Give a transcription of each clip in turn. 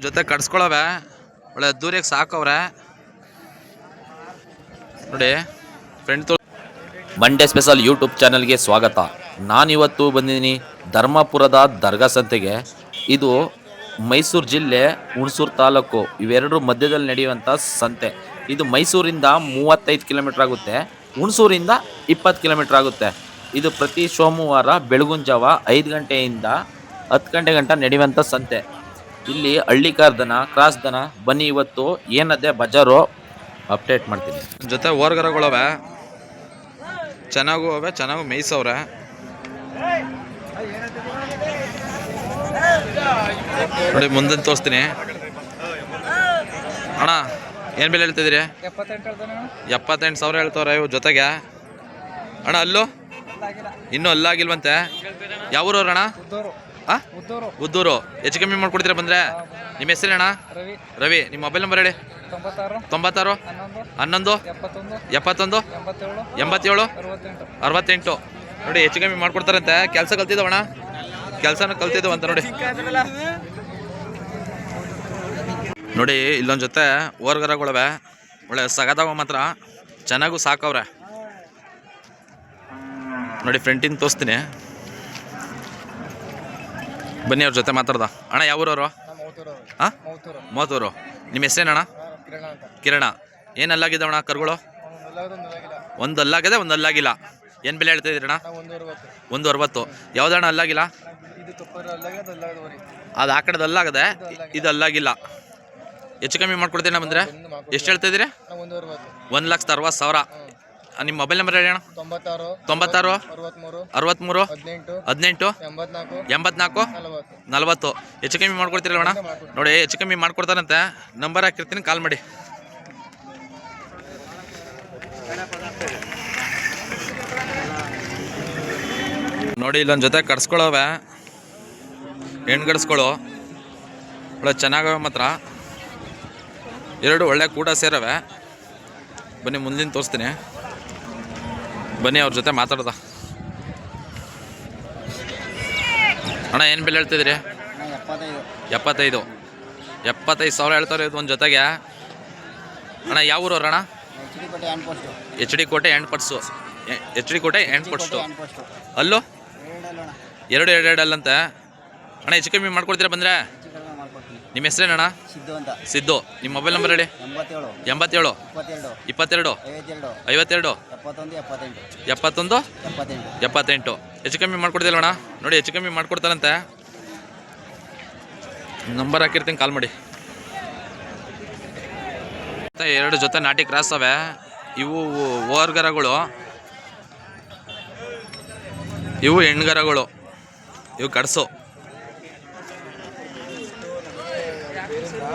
ಜೊತೆ ಕಟ್ಸ್ಕೊಳವೆ ಒಳ್ಳೆ ದೂರಿಗೆ ಸಾಕವ್ರೆ ನೋಡಿ ಫ್ರೆಂಡ್. ಮಂಡ್ಯ ಸ್ಪೆಷಲ್ ಯೂಟ್ಯೂಬ್ ಚಾನಲ್ಗೆ ಸ್ವಾಗತ. ನಾನಿವತ್ತು ಬಂದಿದ್ದೀನಿ ಧರ್ಮಪುರದ ದರ್ಗಾ ಸಂತೆಗೆ. ಇದು ಮೈಸೂರು ಜಿಲ್ಲೆ ಹುಣಸೂರು ತಾಲೂಕು ಇವೆರಡರ ಮಧ್ಯದಲ್ಲಿ ನಡೆಯುವಂಥ ಸಂತೆ. ಇದು ಮೈಸೂರಿಂದ 35 ಕಿಲೋಮೀಟ್ರ್ ಆಗುತ್ತೆ, ಹುಣಸೂರಿಂದ 20 ಕಿಲೋಮೀಟ್ರ್ ಆಗುತ್ತೆ. ಇದು ಪ್ರತಿ ಸೋಮವಾರ ಬೆಳಗಿನ ಜಾವ 5 ಗಂಟೆಯಿಂದ 10 ಗಂಟೆ ಗಂಟ ನಡೆಯುವಂಥ ಸಂತೆ. ಇಲ್ಲಿ ಹಳ್ಳಿಕಾರ್ ದನ, ಕ್ರಾಸ್ ದನ. ಬನ್ನಿ ಇವತ್ತು ಏನದೇ ಬಜಾರು ಅಪ್ಡೇಟ್ ಮಾಡ್ತೀನಿ. ಜೊತೆ ಓರ್ಗರಗಳವೆ ಚೆನ್ನಾಗೂ ಅವೆ, ಚೆನ್ನಾಗೂ ಮೇಯ್ಸವ್ರೆ. ನೋಡಿ ಮುಂದೆ ತೋರಿಸ್ತೀನಿ ಅಣ್ಣ. ಏನು ಬೆಲೆ ಹೇಳ್ತಿದ್ದೀರಿ? 78,000 ಹೇಳ್ತವ್ರೆ ಇವು ಜೊತೆಗೆ. ಅಣ್ಣ ಅಲ್ಲೂ ಇನ್ನೂ ಅಲ್ಲಾಗಿಲ್ವಂತೆ. ಯಾವೂರವ್ರು ಅಣ್ಣ? ಉದ್ದೂರು. ಹೆಚ್ಚು ಕಮ್ಮಿ ಮಾಡ್ಕೊಡ್ತೀರಾ ಬಂದರೆ? ನಿಮ್ಮ ಹೆಸರು ಅಣ್ಣ? ರವಿ. ನಿಮ್ಮ ಮೊಬೈಲ್ ನಂಬರ್ ಹೇಳಿ. 96 11 71 87 68. ನೋಡಿ ಹೆಚ್ಚು ಕಮ್ಮಿ ಮಾಡ್ಕೊಡ್ತಾರಂತೆ. ಕೆಲಸ ಕಲ್ತಿದ್ದವಣ್ಣ, ಕೆಲಸನ ಕಲ್ತಿದ್ದವು ಅಂತ ನೋಡಿ. ನೋಡಿ ಇಲ್ಲೊಂದು ಜೊತೆ ಓರ್ಗರಗಳವೆ, ಒಳ್ಳೆ ಸಗದಾವ ಮಾತ್ರ, ಚೆನ್ನಾಗೂ ಸಾಕವ್ರೆ. ನೋಡಿ ಫ್ರಂಟಿಂದ ತೋರಿಸ್ತೀನಿ, ಬನ್ನಿ ಅವ್ರ ಜೊತೆ ಮಾತಾಡ್ದ. ಅಣ್ಣ ಯಾವೂರವರು? ಹಾಂ, ಮೋತೂರು. ನಿಮ್ಮ ಹೆಸರೇನಣ್ಣ? ಕಿರಣ. ಏನು ಅಲ್ಲಾಗಿದ್ದವಣ್ಣ ಕರುಗಳು? ಒಂದು ಅಲ್ಲಾಗಿದೆ, ಒಂದು ಅಲ್ಲಾಗಿಲ್ಲ. ಏನು ಬೆಲೆ ಹೇಳ್ತಾ ಇದ್ದೀರಣ್ಣ? 160. ಯಾವ್ದಣ್ಣ ಅಲ್ಲಾಗಿಲ್ಲ? ಅದು ಆ ಕಡೆದು ಅಲ್ಲಾಗದೆ, ಇದು ಅಲ್ಲಾಗಿಲ್ಲ. ಹೆಚ್ಚು ಕಮ್ಮಿ ಮಾಡ್ಕೊಡ್ತೀನಿ ಬಂದರೆ. ಎಷ್ಟು ಹೇಳ್ತಾ ಇದ್ದೀರಿ? 1,60,000. ನಿಮ್ಮ ಮೊಬೈಲ್ ನಂಬರ್ ಹೇಳಿ ಅಣ್ಣ. 96 63 18 84 40. ಹೆಚ್ಚು ಕಮ್ಮಿ ಮಾಡ್ಕೊಡ್ತೀರಲ್ಲ ಅಣ್ಣ? ನೋಡಿ ಹೆಚ್ಚು ಕಮ್ಮಿ ಮಾಡ್ಕೊಡ್ತಾರಂತೆ. ನಂಬರ್ ಹಾಕಿರ್ತೀನಿ, ಕಾಲ್ ಮಾಡಿ. ನೋಡಿ ಇಲ್ಲೊಂದು ಜೊತೆ ಕಟ್ಸ್ಕೊಳ್ಳೋವೆ, ಹೆಣ್ಗಡ್ಸ್ಕೊಳ್ಳೋ ಒಳ್ಳೆ ಚೆನ್ನಾಗವೆ ಮಾತ್ರ. ಎರಡು ಒಳ್ಳೆ ಕೂಡ ಸೇರವೆ. ಬನ್ನಿ ಮುಂದಿನ ತೋರಿಸ್ತೀನಿ, ಬನ್ನಿ ಅವ್ರ ಜೊತೆ ಮಾತಾಡ್ದ. ಅಣ್ಣ ಏನು ಬೆಲೆ ಹೇಳ್ತಿದ್ದೀರಿ? 75,000 ಹೇಳ್ತಾರೆ ಇದು ಒಂದು ಜೊತೆಗೆ. ಅಣ್ಣ ಯಾವ ಊರವ್ರು ಅಣ್ಣ? HD ಕೋಟೆ ಎಂಡ್ ಪರ್ಸು. ಅಲ್ಲೂ 2 ಅಲ್ಲಂತೆ. ಅಣ್ಣ ಹೆಚ್ಚು ಕಮ್ಮಿ ಮಾಡ್ಕೊಡ್ತೀರಾ ಬಂದರೆ? ನಿಮ್ಮ ಹೆಸರೇನಣ್ಣ? ಸಿದ್ದು. ನಿಮ್ಮ ಮೊಬೈಲ್ ನಂಬರ್ ಹೇಳಿ. 87 22 52 71 78. ಹೆಚ್ಚು ಕಮ್ಮಿ ಮಾಡ್ಕೊಡ್ತಿಲ್ಲ ಅಣ್ಣ? ನೋಡಿ ಹೆಚ್ಚು ಕಮ್ಮಿ ಮಾಡ್ಕೊಡ್ತಾರಂತೆ. ನಂಬರ್ ಹಾಕಿರ್ತೀನಿ, ಕಾಲ್ ಮಾಡಿ. ಎರಡು ಜೊತೆ ನಾಟಿ ಕ್ರಾಸ್ ಅವೆ. ಇವು ಓರ್ಗರಗಳು, ಇವು ಹೆಣ್ಗರಗಳು, ಇವು ಕಡ್ಸು.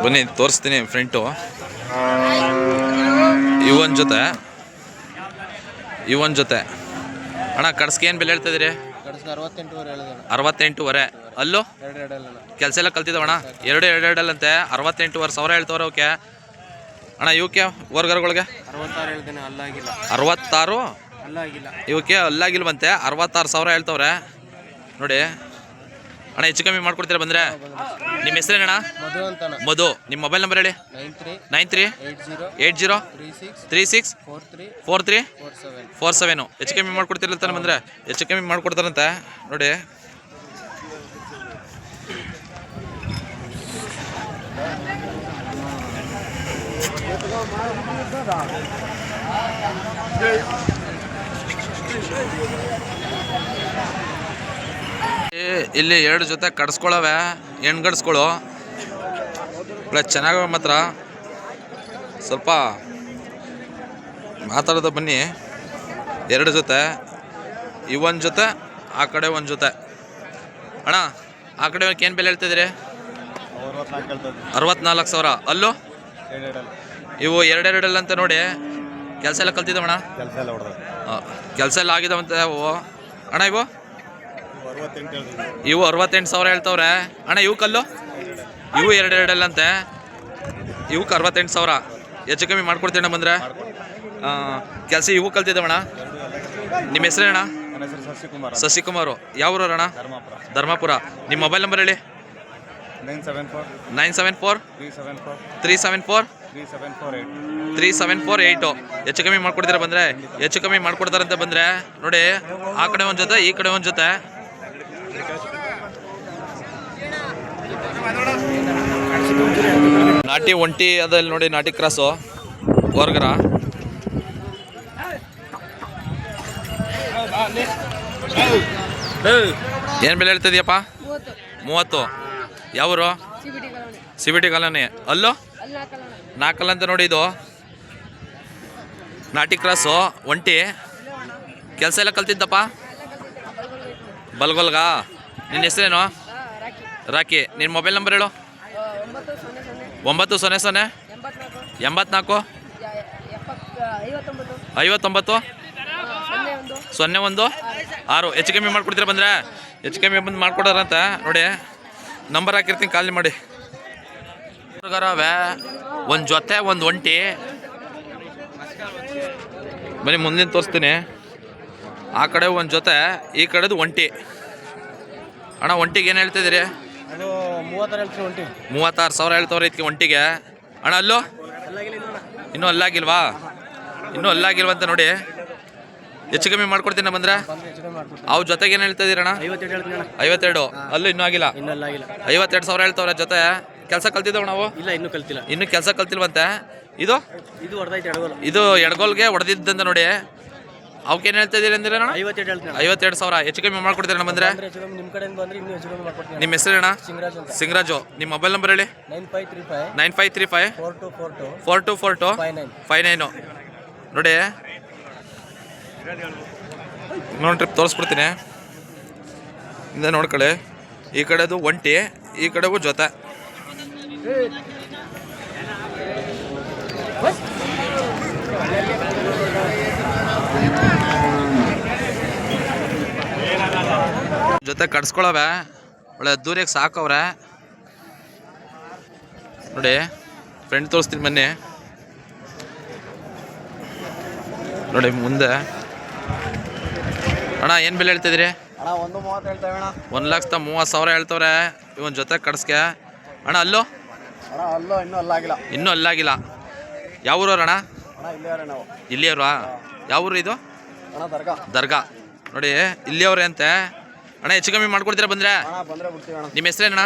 ಬನ್ನಿ ತೋರಿಸ್ತೀನಿ ಫ್ರಂಟು. ಇವೊಂದು ಜೊತೆ ಅಣ್ಣ ಕಡ್ಸ್ಗೆ ಏನು ಬೆಲೆ ಹೇಳ್ತಿದ್ದೀರಿ? 68,000. ಅಲ್ಲೂ ಕೆಲಸ ಎಲ್ಲ ಕಲ್ತಿದ್ದವಣ್ಣ. 2 ಅಂತೆ. 68,000 ಹೇಳ್ತವ್ರೆ ಅವಕ್ಕೆ. ಅಣ್ಣ ಇವಕ್ಕೆ ವರ್ಗರ್ಗಳಿಗೆ 66 ಇವಕ್ಕೆ ಅಲ್ಲಾಗಿಲ್ವಂತೆ. 66,000 ಹೇಳ್ತವ್ರೆ ನೋಡಿ. ಅಣ್ಣ ಹೆಚ್ಚು ಕಮ್ಮಿ ಮಾಡ್ಕೊಡ್ತೀರಾ ಬಂದರೆ? ನಿಮ್ಮ ಹೆಸರೇನಣ್ಣ? ಮಧು. ನಿಮ್ಮ ಮೊಬೈಲ್ ನಂಬರ್ ಹೇಳಿ. 93 80 36 43 47. ಹೆಚ್ಚು ಕಮ್ಮಿ ಮಾಡ್ಕೊಡ್ತಿರ್ತಾನೆ ಬಂದರೆ? ಹೆಚ್ಚು ಕಮ್ಮಿ ಮಾಡ್ಕೊಡ್ತಾರಂತೆ ನೋಡಿ. ಇಲ್ಲಿ 2 ಜೊತೆ ಕಡ್ಸ್ಕೊಳ್ಳವೆ, ಹೆಣ್ಗಡ್ಸ್ಗಳು ಒಳ್ಳೆ ಚೆನ್ನಾಗವೆ ಮಾತ್ರ. ಸ್ವಲ್ಪ ಮಾತಾಡೋದು ಬನ್ನಿ. 2 ಜೊತೆ, ಇವೊಂದು ಜೊತೆ, ಆ ಕಡೆ ಒಂದು ಜೊತೆ. ಅಣ್ಣ ಆ ಕಡೆ ಏನು ಬೆಲೆ ಹೇಳ್ತಿದ್ದೀರಿ? 64,000. ಅಲ್ಲೂ ಇವು 2 ಅಂತ ನೋಡಿ. ಕೆಲಸ ಎಲ್ಲ ಕಲ್ತಿದ್ದವಣ್ಣ? ಕೆಲಸ ಎಲ್ಲ ಆಗಿದಾವಂತೆ ಅವು. ಅಣ್ಣ ಇವು 68,000 ಹೇಳ್ತವ್ರೆ. ಅಣ್ಣ ಇವು ಕಲ್ಲು, ಇವು 2 ಅಂತೆ. ಇವಕ್ಕೆ 68,000. ಹೆಚ್ಚು ಕಮ್ಮಿ ಮಾಡ್ಕೊಡ್ತೀಣ್ಣ ಬಂದರೆ? ಕೆಲಸ ಇವು ಕಲ್ತಿದ್ದವಣ್ಣ. ನಿಮ್ಮ ಹೆಸರೇನಣ್ಣ? ಶಶಿಕುಮಾರು. ಯಾವ ಊರಣ್ಣ? ಧರ್ಮಪುರ. ನಿಮ್ಮ ಮೊಬೈಲ್ ನಂಬರ್ ಹೇಳಿ. 974 374 3748. ಹೆಚ್ಚು ಕಮ್ಮಿ ಮಾಡ್ಕೊಡ್ತೀರಾ ಬಂದರೆ? ಹೆಚ್ಚು ಕಮ್ಮಿ ಮಾಡ್ಕೊಡ್ತಾರಂತ ಬಂದರೆ ನೋಡಿ, ಆ ಕಡೆ ಒಂದು ಜೊತೆ, ಈ ಕಡೆ ಒಂದು ಜೊತೆ. ನಾಟಿ ಒಂಟಿ ಅದಲ್ಲಿ ನೋಡಿ, ನಾಟಿ ಕ್ರಾಸು ಹೊರ್ಗರ. ಏನು ಬೆಲೆ ಹೇಳ್ತಿದ್ಯಪ್ಪ? 30. ಯಾವರು? CBT colony. ಅಲ್ಲೋ 4 ಅಂತ ನೋಡಿ. ಇದು ನಾಟಿ ಕ್ರಾಸು ಒಂಟಿ. ಕೆಲಸ ಎಲ್ಲ ಕಲ್ತಿದ್ದಪ್ಪ ಬಲ್ಗೊಲ್ಗ. ನಿನ್ನ ಹೆಸರೇನು? ರಾಕಿ. ನಿನ್ನ ಮೊಬೈಲ್ ನಂಬರ್ ಹೇಳು. 900 84 59 01 6. ಹೆಚ್ಚು ಕಮ್ಮಿ ಮಾಡ್ಕೊಡ್ತೀರಾ ಬಂದರೆ? ಹೆಚ್ಚು ಕಮ್ಮಿ ಬಂದು ಮಾಡ್ಕೊಡೋರಂತ ನೋಡಿ. ನಂಬರ್ ಹಾಕಿರ್ತೀನಿ, ಕಾಲ್ ಮಾಡಿ. ಒಂದು ಜೊತೆ ಒಂದು ಒಂಟಿ. ಬನ್ನಿ ಮುಂದಿನ ತೋರಿಸ್ತೀನಿ. ಆ ಕಡೆ ಒಂದು ಜೊತೆ, ಈ ಕಡೆದು ಒಂಟಿ. ಅಣ್ಣ ಒಂಟಿಗೆ ಏನು ಹೇಳ್ತಿದ್ದೀರಿ? 36,000 ಹೇಳ್ತವ್ರೆ ಇದಕ್ಕೆ ಒಂಟಿಗೆ. ಅಣ್ಣ ಅಲ್ಲೋ ಇನ್ನೂ ಅಲ್ಲಾಗಿಲ್ವಾ? ಇನ್ನೂ ಅಲ್ಲಾಗಿಲ್ವಂತ ನೋಡಿ. ಹೆಚ್ಚು ಕಮ್ಮಿ ಮಾಡ್ಕೊಡ್ತೀನಿ ಬಂದರೆ? ಅವು ಜೊತೆಗೆ ಏನು ಹೇಳ್ತಾ ಇದ್ದೀರಣ್ಣ? 52. ಅಲ್ಲೂ ಇನ್ನೂ ಆಗಿಲ್ಲ. 52,000 ಹೇಳ್ತವ್ರೆ ಜೊತೆ. ಕೆಲಸ ಕಲ್ತಿದ್ದವು ನಾವು? ಇಲ್ಲ, ಇನ್ನೂ ಕಲ್ತಿಲ್ಲ. ಇನ್ನೂ ಕೆಲಸ ಕಲ್ತಿಲ್ವಂತೆ. ಇದು ಎಡಗೋಲ್ಗೆ ಹೊಡೆದಿದ್ದಂತ ನೋಡಿ. ಅವಕ್ಕೇನು ಹೇಳ್ತಾ ಇದ್ದೀರಿ ಅಂದ್ರೆ? 52,000. ಹೆಚ್ಚು ಕಮ್ಮಿ ಮಾಡ್ಕೊಡ್ತೀರಣ್ಣ ಬಂದರೆ? ನಿಮ್ಮ ಹೆಸರು ಅಣ್ಣ? ಸಿಂಗರಾಜು. ನಿಮ್ಮ ಮೊಬೈಲ್ ನಂಬರ್ ಹೇಳಿ. 9535 4242 59 ನೋಡಿ. ಇನ್ನೊಂದು ಟ್ರಿಪ್ ತೋರಿಸ್ಬಿಡ್ತೀನಿ, ಹಿಂದೆ ನೋಡ್ಕೊಳ್ಳಿ. ಈ ಕಡೆದು ಒಂಟಿ, ಈ ಕಡೆಗೂ ಜೊತೆ. ಜೊತೆ ಕಟ್ಸ್ಕೊಳವೆ, ಒಳ್ಳೆ ದೂರಕ್ಕೆ ಸಾಕವ್ರೆ ನೋಡಿ. ಫ್ರೆಂಡ್ ತೋರಿಸ್ತೀನಿ ಬನ್ನಿ ನೋಡಿ ಮುಂದೆ. ಅಣ್ಣ ಏನು ಬೆಲೆ ಹೇಳ್ತಿದ್ದೀರಿ? 1,30,000 ಹೇಳ್ತವ್ರೆ ಇವನ್ ಜೊತೆ ಕಟ್ಸ್ಕೆ. ಅಣ್ಣ ಅಲ್ಲೋ ಇನ್ನೂ ಅಲ್ಲಾಗಿಲ್ಲ. ಯಾವ ಊರವ್ರು ಅಣ್ಣ? ಇಲ್ಲಿಯವ್ರಾ? ಯಾವ ಊರು ಇದು? ದರ್ಗಾ ನೋಡಿ, ಇಲ್ಲಿಯವ್ರೆ ಅಂತೆ. ಅಣ್ಣ ಹೆಚ್ಚು ಕಮ್ಮಿ ಮಾಡ್ಕೊಡ್ತೀರಾ ಬಂದರೆ? ನಿಮ್ಮ ಹೆಸರೇನಣ್ಣ?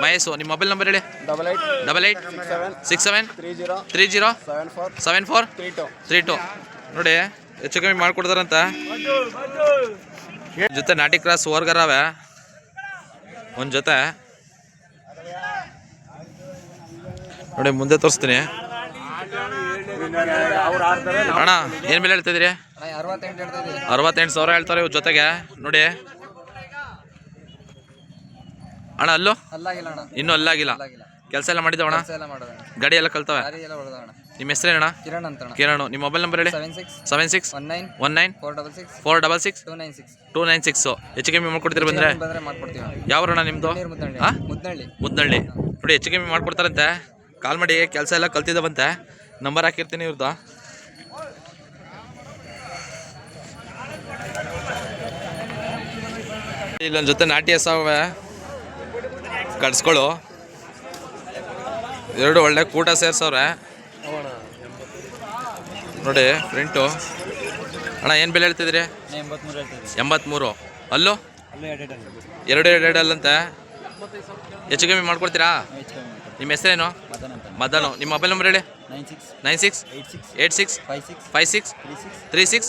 ಮಹೇಶು. ನಿಮ್ಮ ಮೊಬೈಲ್ ನಂಬರ್ ಹೇಳಿ. 8867 30 74 32 ನೋಡಿ. ಹೆಚ್ಚು ಕಮ್ಮಿ ಮಾಡ್ಕೊಡ್ತಾರಂತ. ಜೊತೆ ನಾಟಿ ಕ್ರಾಸ್ ಹೊರ್ಗರವೆ ಒಂದು ಜೊತೆ ನೋಡಿ. ಮುಂದೆ ತೋರಿಸ್ತೀನಿ ಅಣ್ಣ. ಏನು ಬೆಲೆ ಹೇಳ್ತಿದ್ದೀರಿ? 68,000 ಹೇಳ್ತಾರೆ ಇವ್ರ ಜೊತೆಗೆ ನೋಡಿ. ಅಣ್ಣ ಅಲ್ಲೋ ಇನ್ನೂ ಅಲ್ಲಾಗಿಲ್ಲ. ಕೆಲಸ ಎಲ್ಲ ಮಾಡಿದ್ದವ ಅಣ್ಣ? ಗಾಡಿ ಎಲ್ಲ ಕಲ್ತವೆ. ನಿಮ್ಮ ಹೆಸರೇನಣ್ಣ? ಕಿರಣ್. ನಿಮ್ಮ ಮೊಬೈಲ್ ನಂಬರ್ ಹೇಳಿ. 76 19 466 296. ಹೆಚ್ಚು ಕಮ್ಮಿ ಮಾಡ್ಕೊಡ್ತೀರಿ ಬಂದರೆ? ಯಾವ್ರಣ್ಣ ನಿಮ್ಮದು? ಮುದ್ನಳ್ಳಿ ನೋಡಿ. ಹೆಚ್ಚು ಕಮ್ಮಿ ಮಾಡ್ಕೊಡ್ತಾರಂತೆ, ಕಾಲ್ ಮಾಡಿ. ಕೆಲಸ ಎಲ್ಲ ಕಲ್ತಿದ್ದವಂತೆ, ನಂಬರ್ ಹಾಕಿರ್ತೀನಿ ಇವ್ರದ್ದು. ಇಲ್ಲೊಂದು ಜೊತೆ ನಾಟಿ ಹೆಸವೆ ಕಟ್ಸ್ಕೊಳ್ಳು. 2 ಒಳ್ಳೆ ಕೂಟ ಸೇರ್ಸವ್ರೆ ನೋಡಿ ಫ್ರೆಂಟು. ಅಣ್ಣ ಏನು ಬೆಲೆ ಹೇಳ್ತಿದ್ರಿ? 83. ಅಲ್ಲೋ 2 ಅಲ್ಲಂತೆ. ಹೆಚ್ಚು ಕಮ್ಮಿ ಮಾಡ್ಕೊಡ್ತೀರಾ? ನಿಮ್ಮ ಹೆಸರೇನು? ಮದನು. ನಿಮ್ಮ ಮೊಬೈಲ್ ನಂಬರ್ ಹೇಳಿ. 96 86 56 36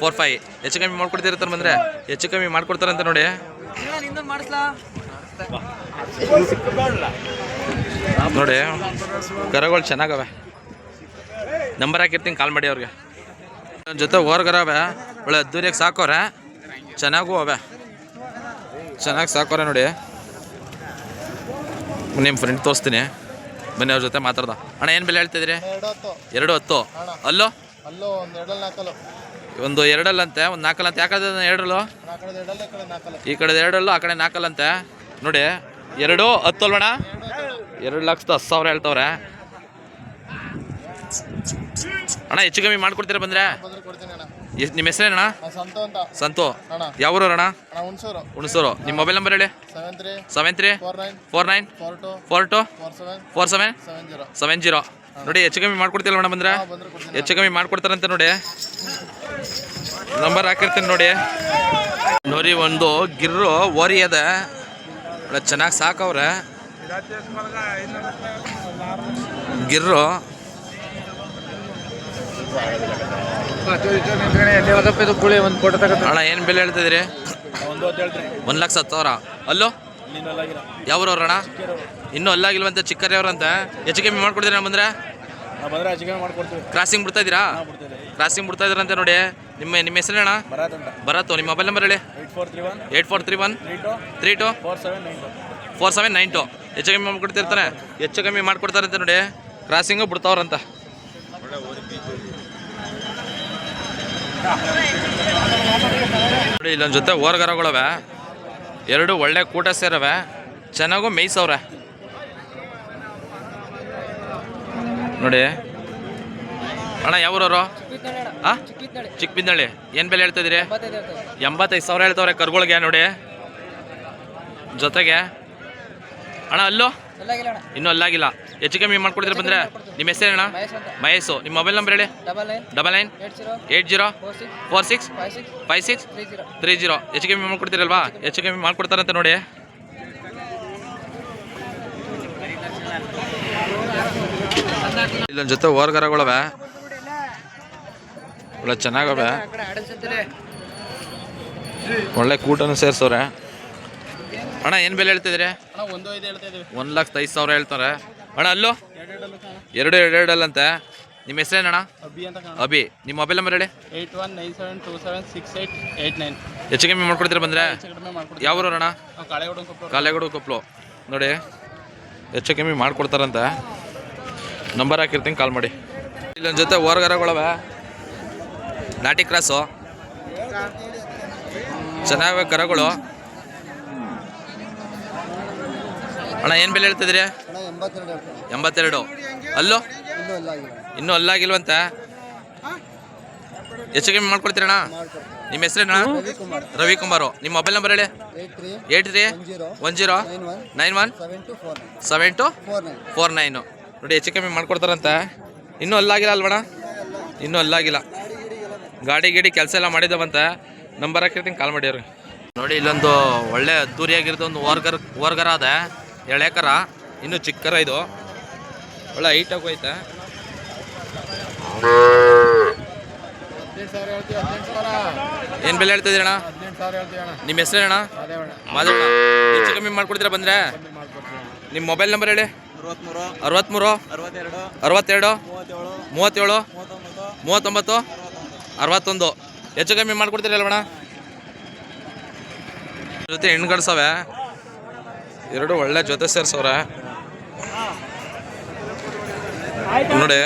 45. ಹೆಚ್ಚು ಕಮ್ಮಿ ಮಾಡ್ಕೊಡ್ತಿರ್ತಾರೆ ಬಂದರೆ? ಹೆಚ್ಚು ಕಮ್ಮಿ ಮಾಡ್ಕೊಡ್ತಾರಂತ ನೋಡಿ. ನೋಡಿ ಕರಗಳು ಚೆನ್ನಾಗವೆ, ನಂಬರ್ ಹಾಕಿರ್ತೀನಿ, ಕಾಲ್ ಮಾಡಿ ಅವ್ರಿಗೆ. ಜೊತೆ ಹೊರ್ಗರವೆ ಒಳ್ಳೆ ಅದ್ದೂರಿಯಾಗಿ ಸಾಕೋರೆ, ಚೆನ್ನಾಗೂ ಅವೆ, ಚೆನ್ನಾಗಿ ಸಾಕೋರೆ ನೋಡಿ. ನಿಮ್ಮ ಫ್ರೆಂಡ್ ತೋರಿಸ್ತೀನಿ ಬನ್ನಿ, ಅವ್ರ ಜೊತೆ ಮಾತಾಡ್ದ. ಅಣ್ಣ ಏನು ಬೆಲೆ ಹೇಳ್ತಿದ್ದೀರಿ? 210. ಅಲ್ಲೋ ಒಂದು 2 ಅಂತೆ, ಒಂದು 4 ಅಂತ. ಯಾಕಂದ್ರೆ 2 ಈ ಕಡೆ 2 ಆ ಕಡೆ 4 ಅಂತೆ ನೋಡಿ. 210 ಅಲ್ವಣ್ಣ? 2,10,000 ಹೇಳ್ತವ್ರೆ ಅಣ್ಣ. ಹೆಚ್ಚು ಕಮ್ಮಿ ಮಾಡ್ಕೊಡ್ತೀರಾ ಬಂದರೆ? ನಿಮ್ಮ ಹೆಸರೇನಣ್ಣ? ಸಂತು ಅಂತ ಸಂತು. ಅಣ್ಣ. ಯಾವ ಊರು ಅಣ್ಣ? ಅಣ್ಣ ಹುಣಸೂರು. ಹುಣಸೂರು. ನಿಮ್ಮ ಮೊಬೈಲ್ ನಂಬರ್ ಹೇಳಿ. 73 49 42 47 70. ನೋಡಿ ಹೆಚ್ಚು ಕಮ್ಮಿ ಮಾಡ್ಕೊಡ್ತಿಲ್ಲ ಮೇಡಮ್ ಬಂದ್ರೆ ಹೆಚ್ಚು ಕಮ್ಮಿ ಮಾಡ್ಕೊಡ್ತಾರಂತೆ ನೋಡಿ. ನಂಬರ್ ಹಾಕಿರ್ತೀನಿ ನೋಡಿ. ನೋಡಿ ಒಂದು ಗಿರ್ರು ಓರಿ ಅದ ಚೆನ್ನಾಗಿ ಸಾಕವ್ರೆ ಗಿರ್ರು. ಅಣ್ಣ ಏನು ಬೆಲೆ ಹೇಳ್ತಿದ್ದೀರಿ? 1,10,000. ಅಲ್ಲೋ ಯಾವ್ರವ್ರ ಅಣ್ಣ? ಇನ್ನೂ ಅಲ್ಲಾಗಿಲ್ವಂತೆ ಚಿಕ್ಕರಿಯವ್ರಂತ. ಹೆಚ್ಚು ಕಮ್ಮಿ ಮಾಡ್ಕೊಡ್ತೀರಾ ಬಂದ್ರೆ? ಕ್ರಾಸಿಂಗ್ ಬಿಡ್ತಾ ಇದ್ದೀರಾ? ಕ್ರಾಸಿಂಗ್ ಬಿಡ್ತಾ ಇದ್ದೀರಂತೆ ನೋಡಿ. ನಿಮ್ಮ ಹೆಸರು ಅಣ್ಣ? ಭರತ್. ನಿಮ್ಮ ಮೊಬೈಲ್ ನಂಬರ್ ಹೇಳಿ. 8431 32 4792. ಹೆಚ್ಚು ಕಮ್ಮಿ ಮಾಡ್ಕೊಡ್ತಿರ್ತಾನೆ. ಹೆಚ್ಚು ಕಮ್ಮಿ ಮಾಡ್ಕೊಡ್ತಾರಂತೆ ನೋಡಿ. ಕ್ರಾಸಿಂಗು ಬಿಡ್ತಾವ್ರಂತ. ನೋಡಿ ಇಲ್ಲೊಂದು ಜೊತೆ ಓರ್ಗರಗಳವೆ, ಎರಡು ಒಳ್ಳೆ ಕೂಟ ಸೇರವೆ, ಚೆನ್ನಾಗೂ ಮೇಯ್ಸವ್ರೆ ನೋಡಿ. ಅಣ್ಣ ಯಾವೂರವರು? ಹಾಂ ಚಿಕ್ಕಬಿಂದಳ್ಳಿ. ಏನು ಬೆಲೆ ಹೇಳ್ತಿದ್ದೀರಿ? 85,000 ಹೇಳ್ತವ್ರೆ ಕರ್ಗಳಿಗೆ ನೋಡಿ ಜೊತೆಗೆ. ಅಣ್ಣ ಅಲ್ಲೋ ಇನ್ನೂ ಅಲ್ಲಾಗಿಲ್ಲ. ಹೆಚ್ಚು ಕಮ್ಮಿ ಮಾಡ್ಕೊಡ್ತೀರಿ ಬಂದರೆ? ನಿಮ್ಮ ಹೆಸರೇನಣ್ಣ? ಮಹೇಶು. ನಿಮ್ಮ ಮೊಬೈಲ್ ನಂಬರ್ ಹೇಳಿ. 99 80 46 56 30. ಹೆಚ್ಚು ಕಮ್ಮಿ ಮಾಡ್ಕೊಡ್ತೀರಲ್ವಾ? ಹೆಚ್ಚು ಕಮ್ಮಿ ಮಾಡ್ಕೊಡ್ತಾರಂತೆ ನೋಡಿ. ಇಲ್ಲೊಂದು ಜೊತೆ ಓರ್ಗರಗಳವೆ, ಒಳ್ಳೆ ಚೆನ್ನಾಗವೆ, ಒಳ್ಳೆ ಕೂಟನ್ನು ಸೇರಿಸವ್ರೆ. ಅಣ್ಣ ಏನು ಬೆಲೆ ಹೇಳ್ತಿದ್ದೀರಿ? 1,05,000 ಹೇಳ್ತಾರೆ. ಅಣ್ಣ ಅಲ್ಲೋ 2 ಅಂತೆ. ನಿಮ್ಮ ಹೆಸರೇನಣ್ಣ? ಅಭಿ. ನಿಮ್ಮ ಮೊಬೈಲ್ ನಂಬರ್ ಹೇಳಿ. 8197276889. ಹೆಚ್ಚು ಕಮ್ಮಿ ಮಾಡ್ಕೊಡ್ತೀರ ಬಂದರೆ? ಯಾವ ಅಣ್ಣ? ಕಾಲೇಗೌಡ ಕೊಪ್ಪಲು. ನೋಡಿ ಹೆಚ್ಚು ಕಮ್ಮಿ ಮಾಡ್ಕೊಡ್ತಾರಂತೆ. ನಂಬರ್ ಹಾಕಿರ್ತೀನಿ, ಕಾಲ್ ಮಾಡಿ. ಇಲ್ಲೊಂದು ಜೊತೆ ಓರ್ಗರಗಳವೆ, ನಾಟಿ ಕ್ರಾಸು, ಚೆನ್ನಾಗಿವೆ ಕರಗಳು. ಅಣ್ಣ ಏನು ಬೆಲೆ ಹೇಳ್ತಿದ್ದೀರಿ? 82. ಅಲ್ಲೋ ಇನ್ನೂ ಅಲ್ಲಾಗಿಲ್ವಂತೆ. ಹೆಚ್ಚು ಕಮ್ಮಿ ಮಾಡ್ಕೊಡ್ತೀರಣ್ಣ? ನಿಮ್ಮ ಹೆಸರೇನಣ್ಣ? ರವಿಕುಮಾರು. ನಿಮ್ಮ ಮೊಬೈಲ್ ನಂಬರ್ ಹೇಳಿ. 8310 91 7249. ನೋಡಿ ಹೆಚ್ಚು ಕಮ್ಮಿ ಮಾಡ್ಕೊಡ್ತಾರಂತೆ. ಇನ್ನೂ ಅಲ್ಲಾಗಿಲ್ಲ ಅಲ್ವಣ್ಣ? ಇನ್ನೂ ಅಲ್ಲಾಗಿಲ್ಲ. ಗಾಡಿ ಕೆಲಸ ಎಲ್ಲ ಮಾಡಿದವಂತೆ. ನಂಬರ್ ಹಾಕಿರ್ತೀನಿ, ಕಾಲ್ ಮಾಡಿ ಅವ್ರಿಗೆ. ನೋಡಿ ಇಲ್ಲೊಂದು ಒಳ್ಳೆ ಅದ್ದೂರಿಯಾಗಿರೋದು ಒಂದು ಓರ್ಗರ ಅದ, ಎಳೆಕರ, ಇನ್ನೂ ಚಿಕ್ಕರ. ಇದು ಒಳ್ಳೆ ಹೈಟಾಗೂ ಐತೆ. ಏನು ಬೆಲೆ ಹೇಳ್ತಿದ್ದೀರಣ್ಣ? ನಿಮ್ಮ ಹೆಸರೇನಣ್ಣ? ಮಾದೇವಣ್ಣ. ಹೆಚ್ಚು ಕಮ್ಮಿ ಮಾಡ್ಕೊಡ್ತೀರಾ ಬಂದರೆ? ನಿಮ್ಮ ಮೊಬೈಲ್ ನಂಬರ್ ಹೇಳಿ. 63 62 37 39 61. ಹೆಚ್ಚು ಕಮ್ಮಿ ಮಾಡ್ಕೊಡ್ತೀರಲ್ವಣ್ಣ? ಜೊತೆ ಹೆಣ್ಗಡ್ಸವೆ, ಎರಡು ಒಳ್ಳೆ ಜೊತೆ ಸೇರ್ಸವ್ರೆ ನೋಡಿ.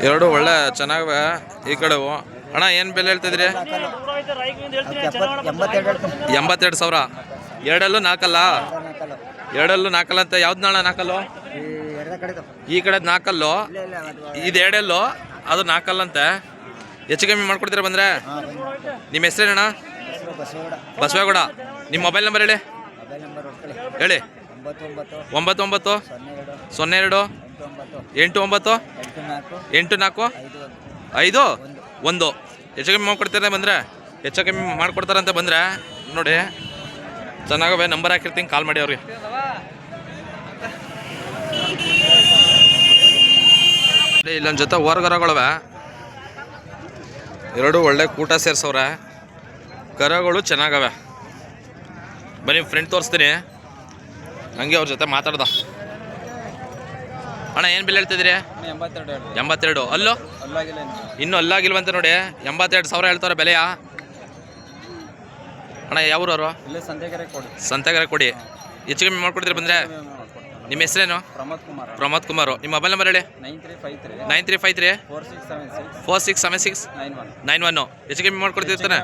ಎರಡು ಒಳ್ಳೆ ಚೆನ್ನಾಗವೆ ಈ ಕಡೆವು. ಅಣ್ಣ ಏನು ಬೆಲೆ ಹೇಳ್ತಿದ್ರಿ? 82,000. ಎರಡಲ್ಲೂ ನಾಲ್ಕಲ್ಲ? ಎರಡಲ್ಲೂ ನಾಲ್ಕಲ್ಲ ಅಂತ. ಯಾವ್ದು ನಾಳ ನಾಲ್ಕಲ್ಲು? ಈ ಕಡೆದು ನಾಲ್ಕಲ್ಲು, ಇದು ಎರಡಲ್ಲೂ, ಅದು ನಾಲ್ಕಲ್ಲಂತೆ. ಹೆಚ್ಚು ಕಮ್ಮಿ ಮಾಡ್ಕೊಡ್ತೀರಾ ಬಂದರೆ? ನಿಮ್ಮ ಹೆಸರೇನಣ್ಣ? ಬಸವೇಗೌಡ. ನಿಮ್ಮ ಮೊಬೈಲ್ ನಂಬರ್ ಹೇಳಿ. ಹೇಳಿ. 99 02 89 84 51. ಹೆಚ್ಚು ಕಮ್ಮಿ ಮಾಡ್ಕೊಡ್ತಾರೆ ಬಂದರೆ? ಹೆಚ್ಚು ಕಮ್ಮಿ ಮಾಡ್ಕೊಡ್ತಾರಂತೆ ಬಂದರೆ ನೋಡಿ. ಚೆನ್ನಾಗವೆ. ನಂಬರ್ ಹಾಕಿರ್ತೀನಿ, ಕಾಲ್ ಮಾಡಿ ಅವ್ರಿಗೆ. ಇಲ್ಲೊಂದು ಜೊತೆ ಓರ್ಗರಗಳವೆ, ಎರಡು ಒಳ್ಳೆ ಕೂಟ ಸೇರ್ಸವ್ರೆ, ಕರಗಳು ಚೆನ್ನಾಗವೆ. ಬನ್ನಿ ಫ್ರೆಂಡ್ ತೋರಿಸ್ತೀನಿ, ಹಂಗೆ ಅವ್ರ ಜೊತೆ ಮಾತಾಡ್ದ. ಅಣ್ಣ ಏನು ಬೆಲೆ ಹೇಳ್ತಿದ್ದೀರಿ? 82. ಅಲ್ಲೋ ಇನ್ನೂ ಅಲ್ಲಾಗಿಲ್ವಂತೆ ನೋಡಿ. 82,000 ಹೇಳ್ತಾರೆ ಬೆಲೆಯ. ಅಣ್ಣ ಯಾವ್ರವರು? ಸಂತೆಗೆರೆ ಕೊಡಿ. ಹೆಚ್ಚು ಕಮ್ಮಿ ಮಾಡ್ಕೊಡ್ತೀರಿ ಬಂದರೆ? ನಿಮ್ಮ ಹೆಸರೇನು? ಪ್ರಮೋದ್ ಕುಮಾರು. ನಿಮ್ಮ ಮೊಬೈಲ್ ನಂಬರ್ ಹೇಳಿ. 9353 4676 91. ಹೆಚ್ಚು ಕಮ್ಮಿ ಮಾಡ್ಕೊಡ್ತಿರ್ತಾನೆ?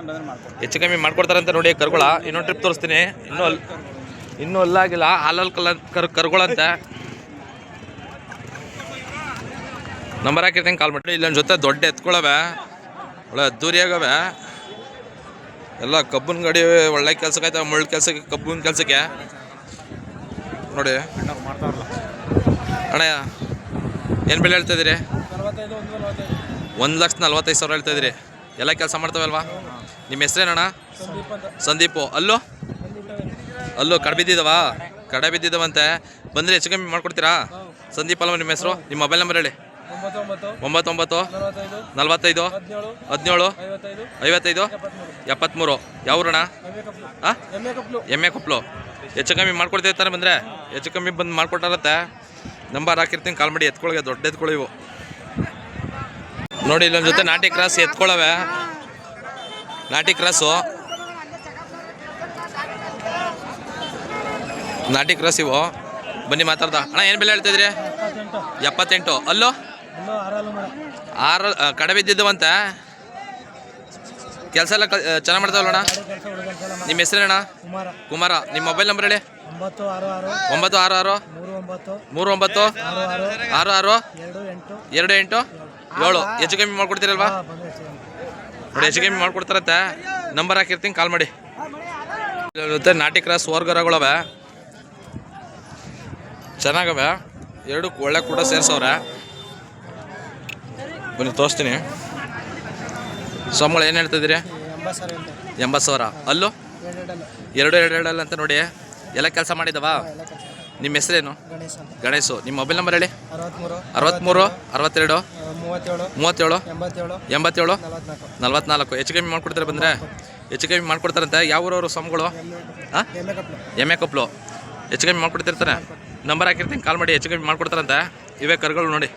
ಹೆಚ್ಚು ಕಮ್ಮಿ ಮಾಡ್ಕೊಡ್ತಾರಂತ ನೋಡಿ ಕರ್ಗೊಳ. ಇನ್ನೊಂದು ಟ್ರಿಪ್ ತೋರಿಸ್ತೀನಿ. ಇನ್ನೂ ಅಲ್ಲಾಗಿಲ್ಲ, ಹಾಲಲ್ಲಿ ಕರ್ಗೊಳಂತೆ. ನಂಬರ್ ಹಾಕಿರ್ತೀನಿ, ಕಾಲ್ ಮಾಡಿ. ಇಲ್ಲೊಂದು ಜೊತೆ ದೊಡ್ಡ ಎತ್ಕೊಳ್ಳವೆ, ಒಳ್ಳೆ ಅದ್ದೂರಿಯಾಗವೆ ಎಲ್ಲ ಕಬ್ಬನ್ ಗಾಡಿ ಒಳ್ಳೆ ಕೆಲ್ಸಕ್ಕೆ ಆಯ್ತವೆ, ಮುಳ್ಳು ಕೆಲಸಕ್ಕೆ ಕಬ್ಬನ್ ಕೆಲಸಕ್ಕೆ ನೋಡಿ ಅಣ್ಣ. ಏನು ಬೆಲೆ ಹೇಳ್ತಾಯಿದ್ದೀರಿ? 1,45,000 ಹೇಳ್ತಾಯಿದ್ದೀರಿ. ಎಲ್ಲ ಕೆಲಸ ಮಾಡ್ತಾವಲ್ವಾ? ನಿಮ್ಮ ಹೆಸ್ರೇನಣ್ಣ? ಸಂದೀಪು. ಅಲ್ಲೂ ಕಡೆ ಬಿದ್ದಿದ್ದಾವಂತೆ. ಬಂದರೆ ಹೆಚ್ಚು ಕಮ್ಮಿ ಮಾಡ್ಕೊಡ್ತೀರಾ? ಸಂದೀಪ್ ಅಲ್ವ ನಿಮ್ಮ ಹೆಸರು? ನಿಮ್ಮ ಮೊಬೈಲ್ ನಂಬರ್ ಹೇಳಿ. 99 45 17 55 73. ಯಾವೂರಣ್ಣ? ಹಾಂ, ಎಮ್ಮೆ ಕೊಪ್ಪಲು. ಹೆಚ್ಚು ಕಮ್ಮಿ ಮಾಡ್ಕೊಡ್ತಿರ್ತಾರೆ, ಬಂದರೆ ಹೆಚ್ಚು ಕಮ್ಮಿ ಬಂದು ಮಾಡ್ಕೊಟ್ಟಾರತ್ತೆ. ನಂಬರ್ ಹಾಕಿರ್ತೀನಿ, ಕಾಲ್ ಮಾಡಿ. ಎತ್ಕೊಳಗೆ ದೊಡ್ಡ ಎತ್ಕೊಳ್ಳಿ ಇವು ನೋಡಿ. ಇಲ್ಲೊಂದು ಜೊತೆ ನಾಟಿ ಕ್ರಾಸ್ ಎತ್ಕೊಳ್ಳವೆ. ನಾಟಿ ಕ್ರಾಸು ಇವು. ಬನ್ನಿ ಮಾತಾಡ್ದ. ಅಣ್ಣ ಏನು ಬೆಲೆ ಹೇಳ್ತಿದ್ರಿ? 78. ಅಲ್ಲೋ 6 ಕಡೆ ಬಿದ್ದಿದ್ದವಂತೆ. ಕೆಲಸ ಎಲ್ಲ ಚೆನ್ನಾಗಿ ಮಾಡ್ತಾವಲ್ಲಣ್ಣ? ನಿಮ್ಮ ಹೆಸರೇನಣ್ಣ? ಕುಮಾರ. ನಿಮ್ಮ ಮೊಬೈಲ್ ನಂಬರ್ ಹೇಳಿ. 966 39 66 28 7. ಹೆಚ್ಚು ಕಮ್ಮಿ ಮಾಡ್ಕೊಡ್ತೀರಲ್ವಾ? ನೋಡಿ, ಹೆಚ್ಚು ಕಮ್ಮಿ ಮಾಡ್ಕೊಡ್ತಾರಂತೆ. ನಂಬರ್ ಹಾಕಿರ್ತೀನಿ, ಕಾಲ್ ಮಾಡಿ. ಮತ್ತೆ ನಾಟಿ ಕ್ರಾಸ್ ವರ್ಗರಗಳವೆ, ಚೆನ್ನಾಗವೆ. 2 ಒಳ್ಳೆ ಕೂಡ ಸೇರಿಸವ್ರೆ. ಬನ್ನಿ ತೋರಿಸ್ತೀನಿ. ಸಂಬಳ ಏನು ಹೇಳ್ತಿದ್ದೀರಿ? 80,000. ಅಲ್ಲೂ 2 ಅಂತ ನೋಡಿ. ಎಲ್ಲ ಕೆಲಸ ಮಾಡಿದವಾ? ನಿಮ್ಮ ಹೆಸರೇನು? ಗಣೇಶು. ನಿಮ್ಮ ಮೊಬೈಲ್ ನಂಬರ್ ಹೇಳಿ. 63 62 37 87 44. ಹೆಚ್ಚು ಕಮ್ಮಿ ಮಾಡ್ಕೊಡ್ತಾರೆ, ಬಂದರೆ ಹೆಚ್ಚು ಕಮ್ಮಿ ಮಾಡ್ಕೊಡ್ತಾರಂತೆ. ಯಾವ ಊರವರು ಸ್ವಾಮಿಗಳು? ಹಾಂ, ಎಮ್ಮೆ ಕೊಪ್ಪಲು. ಹೆಚ್ಚು ಕಮ್ಮಿ ಮಾಡ್ಕೊಡ್ತಿರ್ತಾರೆ. ನಂಬರ್ ಹಾಕಿರ್ತೀನಿ, ಕಾಲ್ ಮಾಡಿ. ಹೆಚ್ಚು ಕಮ್ಮಿ ಮಾಡ್ಕೊಡ್ತಾರಂತೆ. ಇವೇ ಕರುಗಳು ನೋಡಿ.